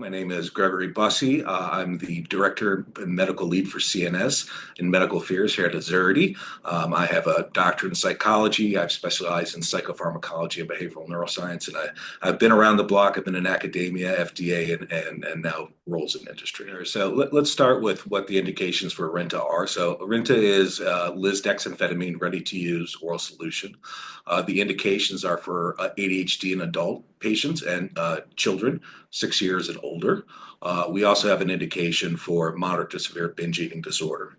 My name is Gregory Busse. I'm the Director and Medical Lead for CNS in Medical Affairs here at Azurity. I have a doctorate in psychology. I've specialized in psychopharmacology and behavioral neuroscience, and I've been around the block. I've been in academia, FDA, and now roles in industry. So let's start with what the indications for Arynta are. So Arynta is Lisdexamfetamine ready-to-use oral solution. The indications are for ADHD in adult patients and children 6 years and older. We also have an indication for moderate to severe binge eating disorder.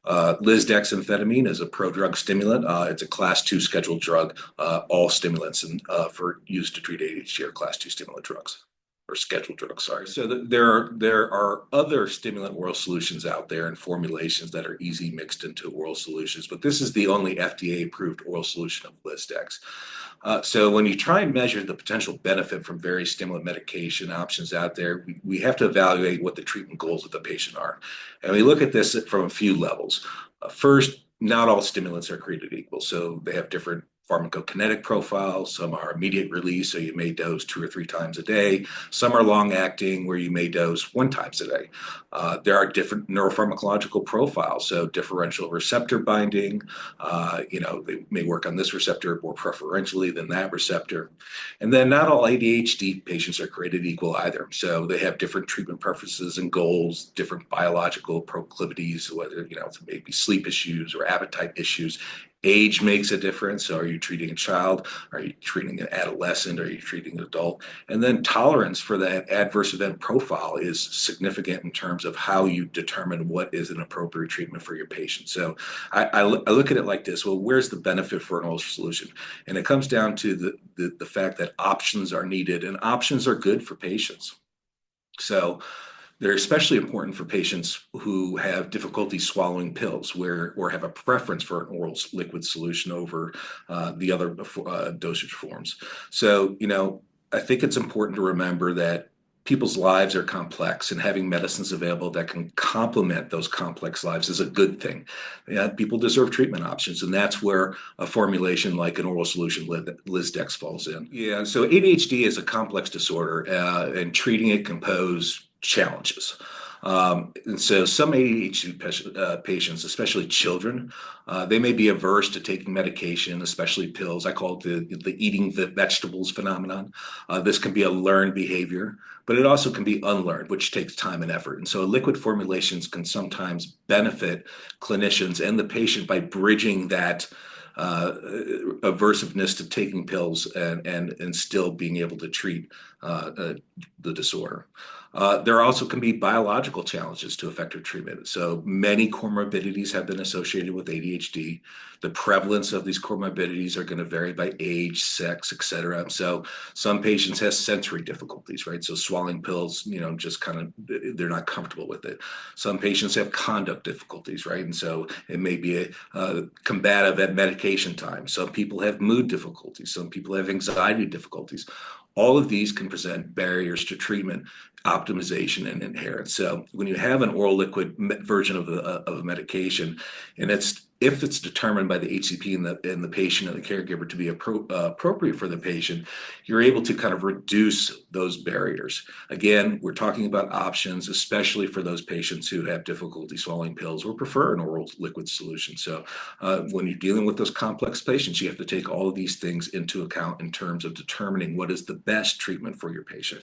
Lisdexamfetamine is a prodrug stimulant. It's a class 2 scheduled drug. All stimulants for use to treat ADHD are class 2 stimulant drugs. Or scheduled drugs, sorry. So there are other stimulant oral solutions out there and formulations that are easy mixed into oral solutions, but this is the only FDA-approved oral solution of Lisdex. So when you try and measure the potential benefit from various stimulant medication options out there, we have to evaluate what the treatment goals of the patient are. And we look at this from a few levels. First, not all stimulants are created equal, so they have different pharmacokinetic profiles. Some are immediate release, so you may dose 2 or 3 times a day. Some are long acting, where you may dose 1 time a day. There are different neuropharmacological profiles, so differential receptor binding. They may work on this receptor more preferentially than that receptor. And then not all ADHD patients are created equal either. So they have different treatment preferences and goals, different biological proclivities, whether it may be sleep issues or appetite issues. Age makes a difference. So are you treating a child? Are you treating an adolescent? Are you treating an adult? And then tolerance for that adverse event profile is significant in terms of how you determine what is an appropriate treatment for your patient. So I look at it like this. Well, where's the benefit for an oral solution? And it comes down to the fact that options are needed, and options are good for patients. So they're especially important for patients who have difficulty swallowing pills or have a preference for an oral liquid solution over the other dosage forms. So, I think it's important to remember that people's lives are complex, and having medicines available that can complement those complex lives is a good thing. People deserve treatment options, and that's where a formulation like an oral solution, Lisdex, falls in. Yeah, so ADHD is a complex disorder, and treating it can pose challenges. And so some ADHD patients, especially children, they may be averse to taking medication, especially pills. I call it the eating the vegetables phenomenon. This can be a learned behavior, but it also can be unlearned, which takes time and effort. And so liquid formulations can sometimes benefit clinicians and the patient by bridging that aversiveness to taking pills and still being able to treat the disorder. There also can be biological challenges to effective treatment. So many comorbidities have been associated with ADHD. The prevalence of these comorbidities are going to vary by age, sex, et cetera. So some patients have sensory difficulties, right? So swallowing pills, just kind of, they're not comfortable with it. Some patients have conduct difficulties, right? And so it may be combative at medication time. Some people have mood difficulties. Some people have anxiety difficulties. All of these can present barriers to treatment, optimization, and adherence. So when you have an oral liquid version of a medication, and if it's determined by the HCP and the patient and the caregiver to be appropriate for the patient, you're able to kind of reduce those barriers. Again, we're talking about options, especially for those patients who have difficulty swallowing pills or prefer an oral liquid solution. So when you're dealing with those complex patients, you have to take all of these things into account in terms of determining what is the best treatment for your patient.